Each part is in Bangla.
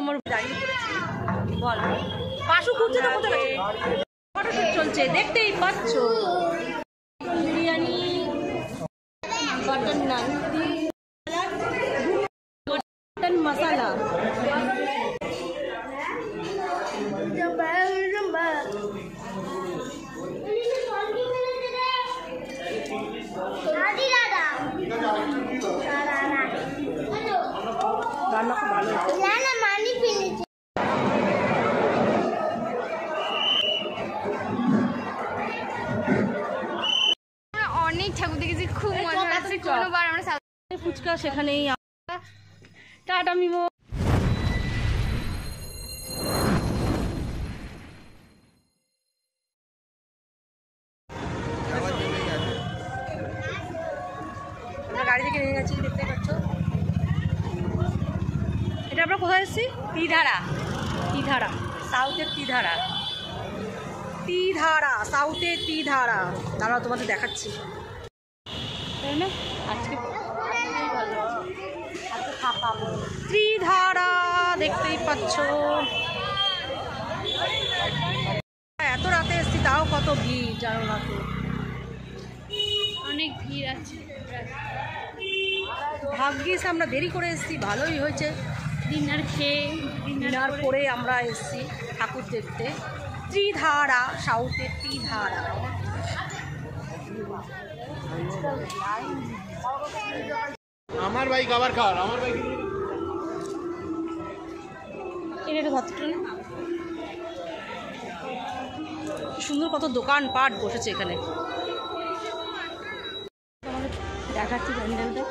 আমার দাঁড়িয়ে পড়েছি। বল পাশু খুঁজছে তো কোথায় ফটোশুট চলছে দেখতেই পাচ্ছ। বিরিয়ানি, বাটার নান, মটন মশলা, রান্না খুব ভালো অনেক ঠাকুর দেখেছি, খুব মজা হচ্ছে। কোনোবার আমরা ফুচকা সেখানেই। টাটা মিমো। গাড়ি থেকে নিয়ে গেছি, দেখতে পাচ্ছ। এটা আমরা কোথায় এসেছি? তিধারা। তিধারা সাউথের তিধারা। তিধারা সাউথের তিধারা। দাঁড়াও তোমাদের দেখাচ্ছি। তাই না আজকে ত্রিধারা দেখতেই পাচ্ছ। এত রাতে এসছি তাও কত ভিড় জানো না তো। অনেক ভিড় আছে। ভাগ্যিস আমরা দেরি করে এসেছি, ভালোই হয়েছে। ডিনার খেয়ে ডিনার করে আমরা এসেছি ঠাকুর দেখতে। ত্রিধারা সাউথের ত্রিধারা। আমার ভাই খাবার খাওয়ার আমার ভাই সুন্দর কত দোকান পাট বসেছে এখানে। দেখাচ্ছি প্যান্ডেলটা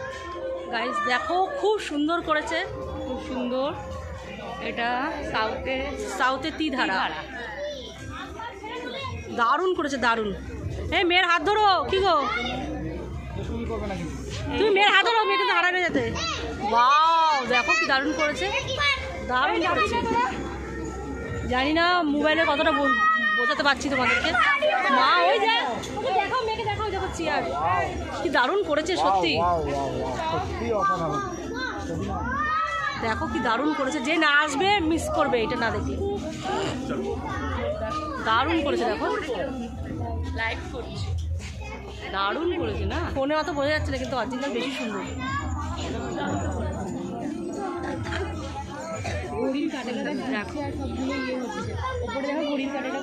গাইস, দেখো খুব সুন্দর করেছে, খুব সুন্দর। এটা সাউথের তিধারা। দারুণ করেছে, দারুণ। এই মেয়ের হাত ধরো। কি গো তুমি মেয়ের হাত ধরো, মেয়ে কিন্তু হারাবে যেতে। ওয়াও দেখো কি দারুণ করেছে, দারুণ করেছে। জানি না মোবাইলে কতটা বোঝাতে পারছি তোমাদেরকে। মা ওই দেখো মেয়েকে দেখো, দেখো চেয়ার কি দারুণ করেছে সত্যি। দেখো কি দারুণ করেছে, যে না আসবে মিস করবে এটা না দেখে। দারুণ করেছে দেখো, লাইভ করছে, দারুণ করেছে না। ফোনে অত বোঝা যাচ্ছে না কিন্তু অরিজিনাল বেশি সুন্দর। ঘড়ির কাঁটাটা দেখো, সবগুলো ইয়ে হচ্ছে। ওপরে দেখো ঘড়ির কাঁটাটা,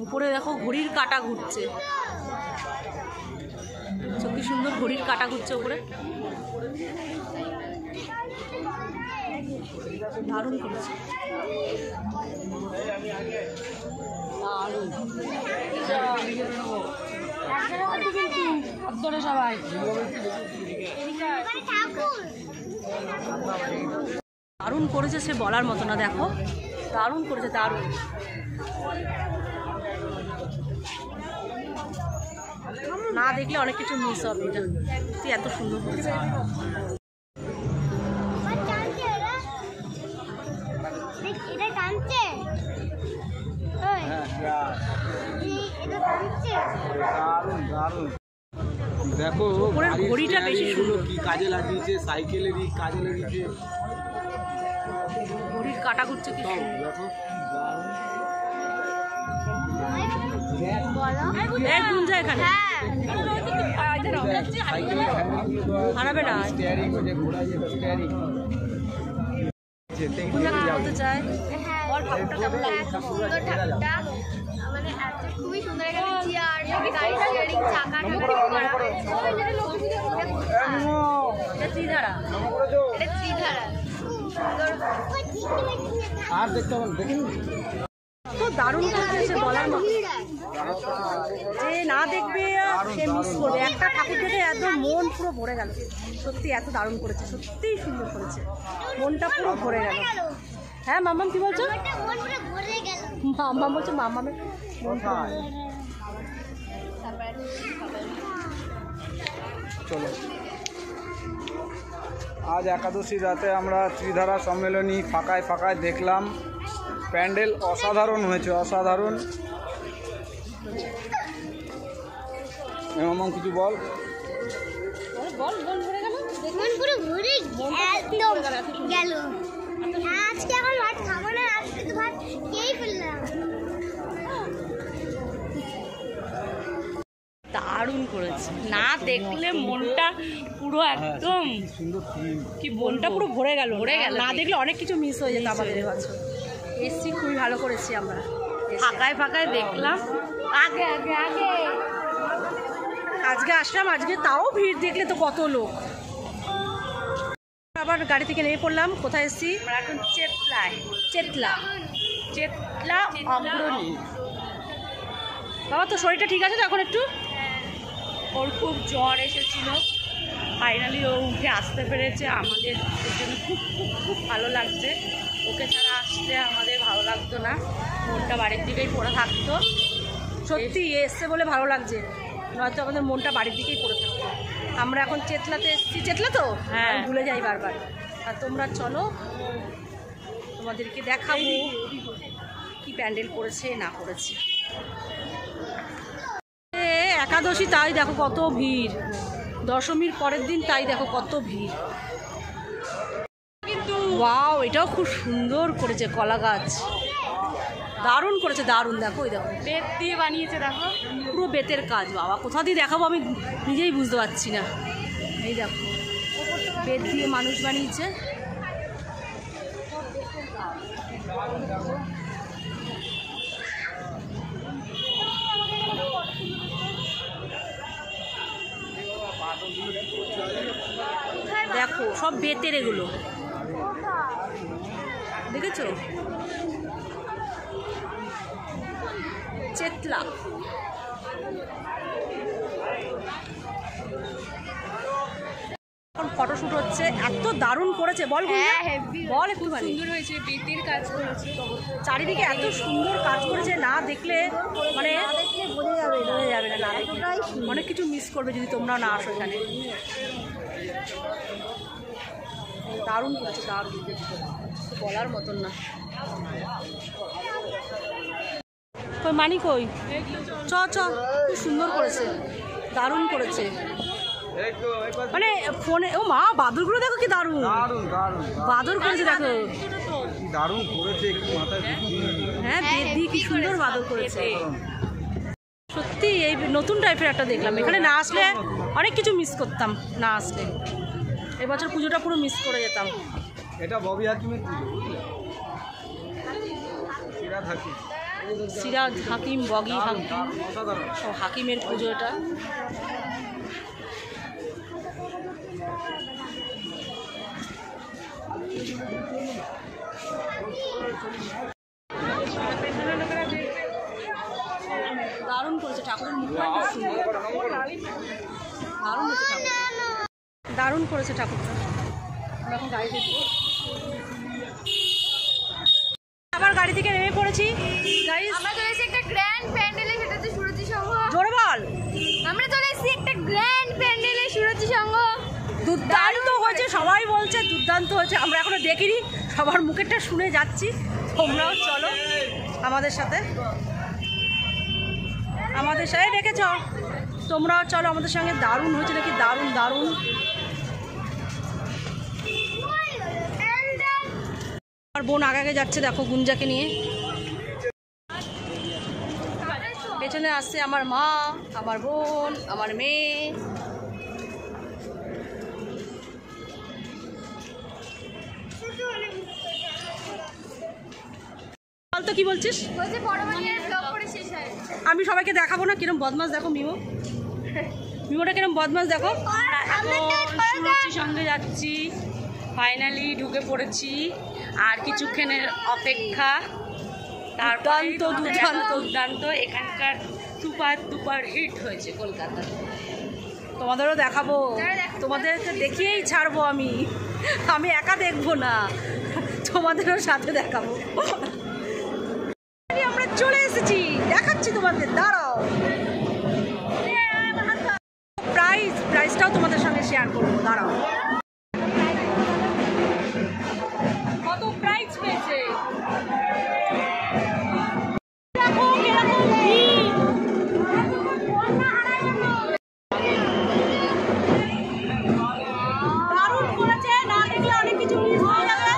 উপরে দেখো ঘড়ির কাঁটা ঘুরছে। কি সুন্দর ঘড়ির কাঁটা ঘুরছে উপরে, দারুণ করেছে। সবাই দারুণ করেছে, সে বলার মতো না। দেখো দারুণ করেছে, দারুণ। না দেখলে অনেক কিছু মিস হবে। এটা তুই এত সুন্দর করেছে। দেখো ঘড়িটা বেশি সুন্দর, কি কাজে লাগিয়েছে, সাইকেলেরই কাজে লাগিয়েছে। ঘড়ির কাটা ঘুরছে কি দেখো এখানে হারাবে না। বলতে চাই খুবই সুন্দর। এখানে চেয়ার, গাড়ি স্টিয়ারিং, চাকা ত্রিধারা। এটা ত্রিধারা। আর দেখতে পাবেন, দেখেন তো দারুণ করেছে বলার মতো। যে না দেখবে সে মিস করবে। একটা ঠাকুর দেখে একদম মন পুরো ভরে গেল। সত্যি এত দারুণ করেছে, সত্যিই সুন্দর করেছে, মনটা পুরো ভরে গেল। হ্যাঁ মাম্মাম কি বলছো? মাম্মাম বলছে মাম্মামের মনটা। চলো আজ একাদশী রাতে আমরা ত্রিধারা সম্মেলনী ফাঁকায় ফাঁকায় দেখলাম। প্যান্ডেল অসাধারণ হয়েছে, অসাধারণ। এমন কিছু বল। মন পুরো ঘুরে গেল। আজকে আমার ভাত খাবো না, আজকে তো ভাত খেয়েই ফেললাম। দারুণ করেছে, না দেখলে মনটা পুরো একদম কি মনটা পুরো ভরে গেল, না দেখলে অনেক কিছু মিস হয়ে যেত আমাদের এবছর। এসছি খুবই ভালো করেছি আমরা, ফাঁকায় ফাঁকায় দেখলাম। আগে আগে আগে আজকে আসলাম, আজকে তাও ভিড় দেখলে তো কত লোক। আবার গাড়ি থেকে নেমে পড়লাম। কোথায় এসছি আমরা এখন? চেতলায়। চেতলা অগ্রণী। বাবা তো শরীরটা ঠিক আছে তো এখন? একটু ওর খুব জ্বর এসেছিল, ফাইনালি ও উঠে আসতে পেরেছে। আমাদের জন্য খুব খুব খুব ভালো লাগছে। ওকে ছাড়া আসলে আমাদের ভালো লাগতো না, মনটা বাড়ির দিকেই পড়ে থাকতো। সত্যি এসছে বলে ভালো লাগছে, নয়তো আমাদের মনটা বাড়ির দিকেই পড়ে থাকতো। আমরা এখন চেতলাতে এসেছি। চেতলা তো হ্যাঁ, ভুলে যাই বারবার। আর তোমরা চলো, তোমাদেরকে দেখাবো কি প্যান্ডেল করেছে না করেছে। একাদশী তাই দেখো কত ভিড়, দশমীর পরের দিন তাই দেখো কত ভিড়। কিন্তু ওয়াও, এটাও খুব সুন্দর করেছে, কলা গাছ দারুণ করেছে, দারুণ। দেখো ওই দেখো বেত দিয়ে বানিয়েছে, দেখো পুরো বেতের কাজ। বাবা কোথা দিয়ে দেখাবো আমি নিজেই বুঝতে পারছি না। এই দেখো বেত দিয়ে মানুষ বানিয়েছে। দেখো সব বেতের, এগুলো দেখেছো? চেতলা। এখন ফটোশুট হচ্ছে, এত দারুণ করেছে। বল বল একটুখানি। সুন্দর হয়েছে, বেতের কাজ করেছে, চারিদিকে এত সুন্দর কাজ করেছে, না দেখলে মানে বোঝা যাবে না। অনেক কিছু মিস করবে যদি তোমরাও না আসো এখানে। দারুণ করেছে, দারুণ, বলার মতন না। কই মানি কই? চ চ, খুব সুন্দর করেছে, দারুণ করেছে। মানে ফোনে ও মা, বাদরগুলো দেখো কি দারুণ, বাদর করেছে দেখো, দারুণ করেছে। হ্যাঁ বেদ দিয়ে কি সুন্দর বাদর করেছে। সত্যি এই নতুন টাইপের একটা দেখলাম। এখানে না আসলে অনেক কিছু মিস করতাম, না আসলে এবছর পুজোটা পুরো মিস করে যেতাম। এটা ববি হাকিমের পুজো, সিরাজ হাকিম, বগি হাকিম, অসাধারণ। ও হাকিমের পুজো এটা। দারুণ করেছে, ঠাকুরের মুখটা খুব সুন্দর, দারুণ হয়েছে ঠাকুর, দারুণ করেছে ঠাকুরটা। আমরা এখন গাড়ি দেখবো। আবার গাড়ি থেকে নেমে পড়েছি। আমরা চলে এসেছি একটা গ্র্যান্ড প্যান্ডেলে, সেটা হচ্ছে সুরতি সংঘ। জোরে বল। আমরা চলে এসেছি একটা গ্র্যান্ড প্যান্ডেলে, সুরতি সংঘ। দুর্দান্ত হয়েছে, সবাই বলছে দুর্দান্ত হয়েছে। আমরা এখনো দেখিনি, সবার মুখেরটা শুনে যাচ্ছি। তোমরাও চলো আমাদের সাথে, আমাদের সাথে দেখেছ, তোমরাও চলো আমাদের সঙ্গে। দারুণ হয়েছে নাকি? দারুণ দারুণ। আর বোন আগে যাচ্ছে, দেখো গুঞ্জাকে নিয়ে। পেছনে আসছে আমার মা, আমার বোন, আমার মেয়ে। বল তো কি বলছিস? বলছে বড় মানের ব্লগ করে শেষ হয়। আমি সবাইকে দেখাবো না কিরম বদমাস, দেখো মিমো, মিমোটা কিরম বদমাস দেখো। সুরুচির সঙ্গে যাচ্ছি, ফাইনালি ঢুকে পড়েছি, আর কিছুক্ষণের অপেক্ষা। দুর্দান্ত দুর্দান্ত দুর্দান্ত, এখানকার সুপার হিট হয়েছে কলকাতা। তোমাদেরও দেখাবো, তোমাদেরকে দেখিয়েই ছাড়বো আমি, আমি একা দেখবো না, তোমাদেরও সাথে দেখাবো। আমরা চলে এসেছি, দেখাচ্ছি তোমাদের, দাঁড়াও। প্রাইসটাও তোমাদের সঙ্গে শেয়ার করবো, দাঁড়াও। কত প্রাইস পেয়েছে দেখো, কিরকম ভিড়। দারুণ করেছে, না দেখলে অনেক কিছু মিস হয়ে যাবে।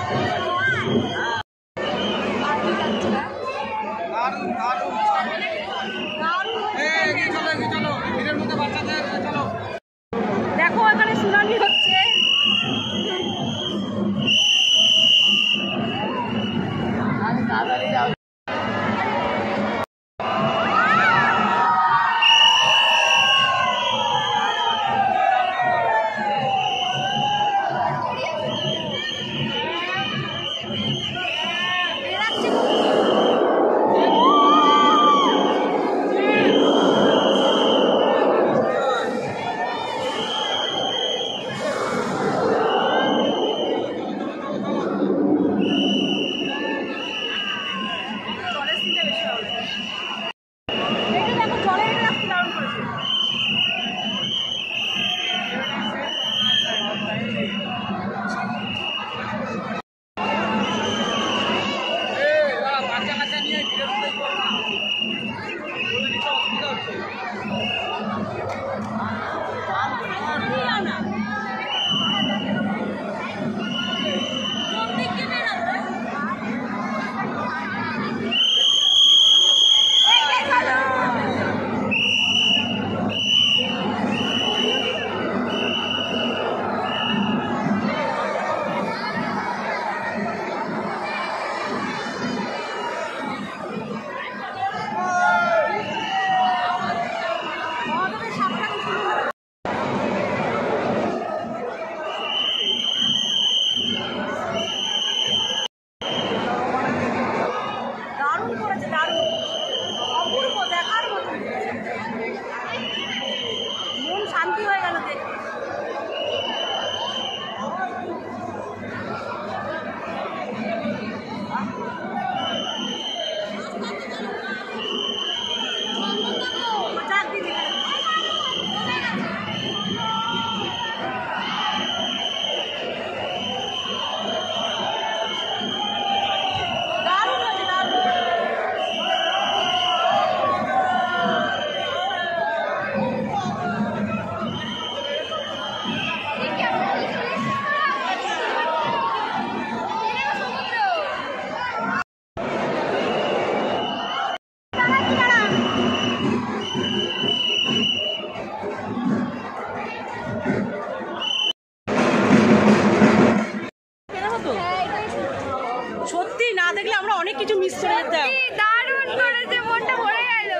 সত্যি না দেখলে আমরা অনেক কিছু মিস করে যেতাম। দারুণ করেছে, মনটা ভরে গেল।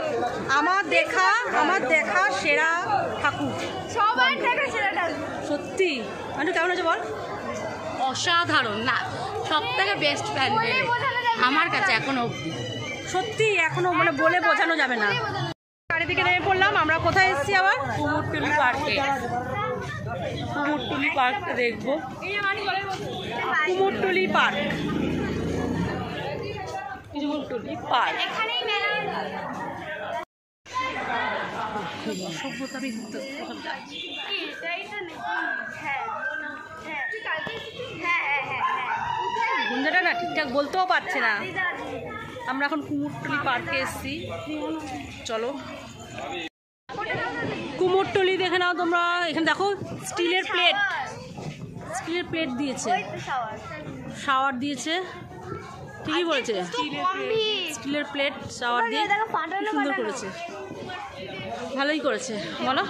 আমার দেখা সেরা ঠাকুর, সবার দেখা সেরা ঠাকুর। সত্যি। মানে কেমন আছে বল? অসাধারণ, না সব থেকে বেস্ট প্যান্ডেল আমার কাছে এখনো অবধি। সত্যি এখনো মানে বলে বোঝানো যাবে না। গাড়ি থেকে নেমে পড়লাম। আমরা কোথায় এসেছি আবার? কুমোরটুলি পার্কে। কুমোরটুলি পার্ক দেখবো। Kumartuli park, Kumartuli park. এখানেই মেলা সভ্যতা আমি ঘুরতে কোথাও যাচ্ছি। গুঞ্জাটা না ঠিকঠাক বলতেও পারছে না। আমরা এখন কুমোরটুলি পার্কে এসেছি। চলো কুমোরটুলি দেখে নাও তোমরা। এখানে দেখো স্টিলের প্লেট দিয়েছে, শাওয়ার দিয়েছে। ঠিকই বলেছে, স্টিলের প্লেট শাওয়ার দিয়ে কি সুন্দর করেছে। ভালোই করেছে বলো?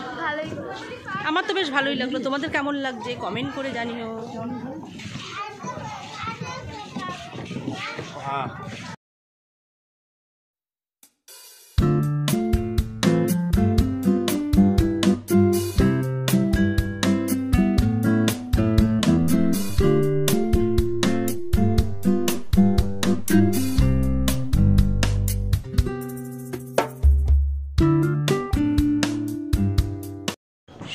আমার তো বেশ ভালোই লাগলো। তোমাদের কেমন লাগছে কমেন্ট করে জানিও।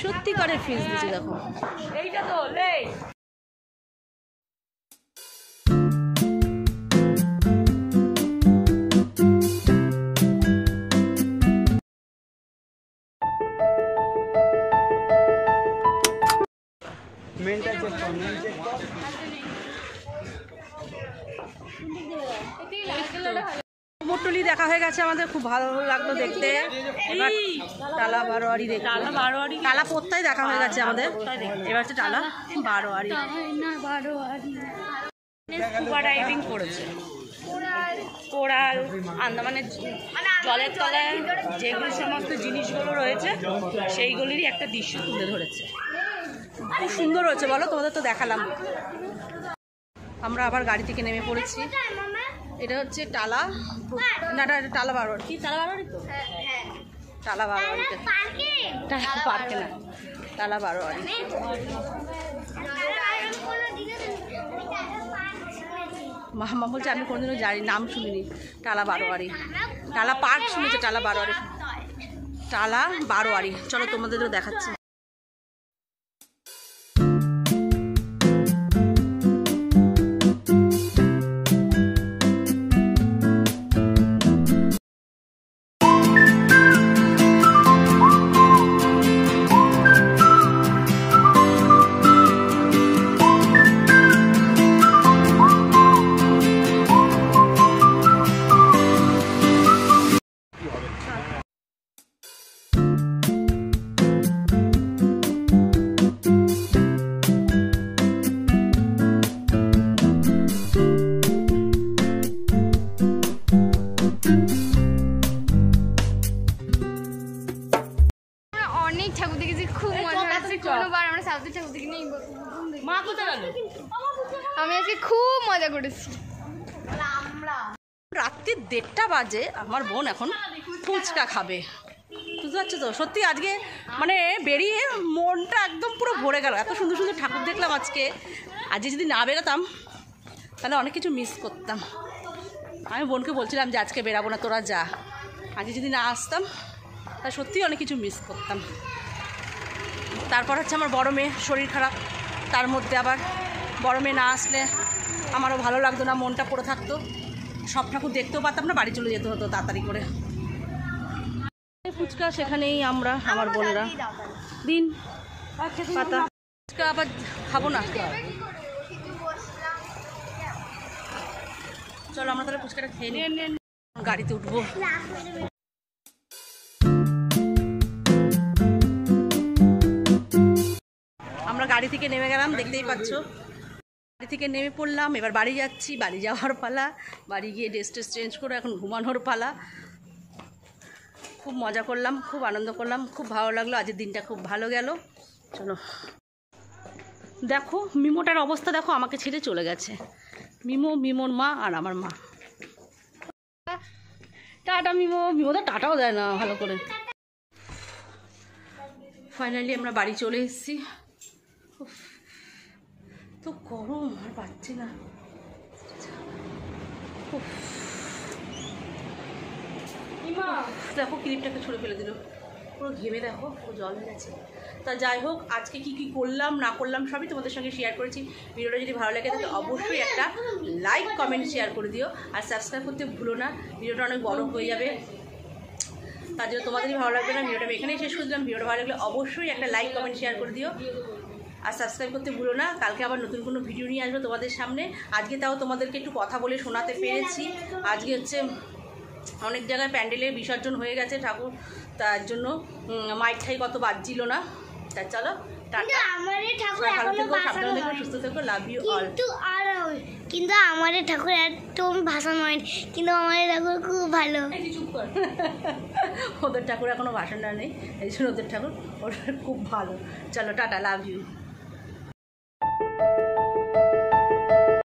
সত্যিকারের ফ্রিজ দিয়েছে দেখো। এইটা তো কুমোরটুলি দেখা হয়ে গেছে আমাদের, খুব ভালো লাগলো দেখতে। এবার টালা বারোয়ারি দেখবো। টালা পোত্তাই দেখা হয়ে গেছে আমাদের, এবার হচ্ছে টালা বারোয়ারি। স্কুবা ডাইভিং করেছে, কোরাল, আন্দামানের জলের তলায় যেগুলো সমস্ত জিনিসগুলো রয়েছে সেইগুলিরই একটা দৃশ্য তুলে ধরেছে। খুব সুন্দর হয়েছে বলো? তোমাদের তো দেখালাম। আমরা আবার গাড়ি থেকে নেমে পড়েছি। এটা হচ্ছে টালা, না এটা টালা বারোয়ারি। কি টালা বারোয়ারি? তো টালা বারোয়ারিতে, টালা পার্কে না, টালা বারোয়ারি। মামা বলছে আমি কোনোদিনও জানি, নাম শুনিনি। টালা বারোয়ারি, টালা পার্ক শুনেছে, টালা বারোয়ারি, টালা বারোয়ারি। চলো তোমাদেরও দেখাচ্ছি। অনেক ঠাকুর দেখেছি, খুব মজা হয়েছে। কোনোবার আমরা সাউথের ঠাকুর দেখি নেই। মা কোথায় গেল? আমি আজকে খুব মজা করেছি। রাত্রি 1:30 বাজে, আমার বোন এখন ফুচকা খাবে। বুঝতে পারছো তো? সত্যি আজকে মানে বেরিয়ে মনটা একদম পুরো ভরে গেল। এত সুন্দর সুন্দর ঠাকুর দেখলাম আজকে। আজকে যদি না বেরোতাম তাহলে অনেক কিছু মিস করতাম। আমি বোনকে বলছিলাম যে আজকে বেরাবো না, তোরা যা। আজকে যদি না আসতাম তাহলে সত্যিই অনেক কিছু মিস করতাম। তারপর হচ্ছে আমার বড় মেয়ে শরীর খারাপ, তার মধ্যে আবার বড় মেয়ে না আসলে আমারও ভালো লাগতো না, মনটা পড়ে থাকতো। সব ঠাকুর দেখতেও পারতাম না, বাড়ি চলে যেতে হতো তাড়াতাড়ি করে। ফুচকা সেখানেই আমরা, আমার বোনেরা দিন পাতা ফুচকা আবার খাবো না। চলো আমরা তাহলে ফুচকাটা খেয়ে নিই, গাড়িতে উঠবো। আমরা গাড়ি থেকে নেমে গেলাম, দেখতেই পাচ্ছ। বাড়ি থেকে নেমে পড়লাম, এবার বাড়ি যাচ্ছি। বাড়ি যাওয়ার পালা, বাড়ি গিয়ে ড্রেস টেস চেঞ্জ করে এখন ঘুমানোর পালা। খুব মজা করলাম, খুব আনন্দ করলাম, খুব ভালো লাগলো। আজকের দিনটা খুব ভালো গেল। চলো দেখো মিমোটার অবস্থা দেখো, আমাকে ছেড়ে চলে গেছে। মিমোর মা আর আমার মা। Tata MIMO. মিমো তো টাটাও দেয় না ভালো করে। ফাইনালি আমরা বাড়ি চলে এসেছি। তো গরম আর পাচ্ছি না। দেখো ক্লিপটাকে ছুঁড়ে ফেলে দিল, পুরো ঘেমে দেখো পুরো জল হয়ে গেছে। তা যাই হোক, আজকে কি কি করলাম না করলাম সবই তোমাদের সঙ্গে শেয়ার করেছি। ভিডিওটা যদি ভালো লাগে তাহলে অবশ্যই একটা লাইক কমেন্ট শেয়ার করে দিও, আর সাবস্ক্রাইব করতে ভুলো না। ভিডিওটা অনেক বড় হয়ে যাবে, তার জন্য তোমাদেরই ভালো লাগবে না। ভিডিওটা আমি এখানেই শেষ করে দিলাম। ভিডিওটা ভালো লাগলে অবশ্যই একটা লাইক কমেন্ট শেয়ার করে দিও, আর সাবস্ক্রাইব করতে ভুলো না। কালকে আবার নতুন কোনো ভিডিও নিয়ে আসবো তোমাদের সামনে। আজকে তাও তোমাদেরকে একটু কথা বলে শোনাতে পেরেছি। আজকে হচ্ছে অনেক জায়গায় প্যান্ডেলে বিসর্জন হয়ে গেছে ঠাকুর, তার জন্য মাইক ঠাই কত বাজছিল না। তা চলো টাটা, ভালো থেকো, সাবধানে থেকো, সুস্থ থেকো, লাভ ইউ অল। কিন্তু আমাদের ঠাকুর একদম ভাষণ হয়নি, কিন্তু আমাদের ঠাকুর খুব ভালো। ওদের ঠাকুর এখনো ভাষণটা নেই, এই জন্য ওদের ঠাকুর ওটা খুব ভালো। চলো টাটা, লাভ ইউ।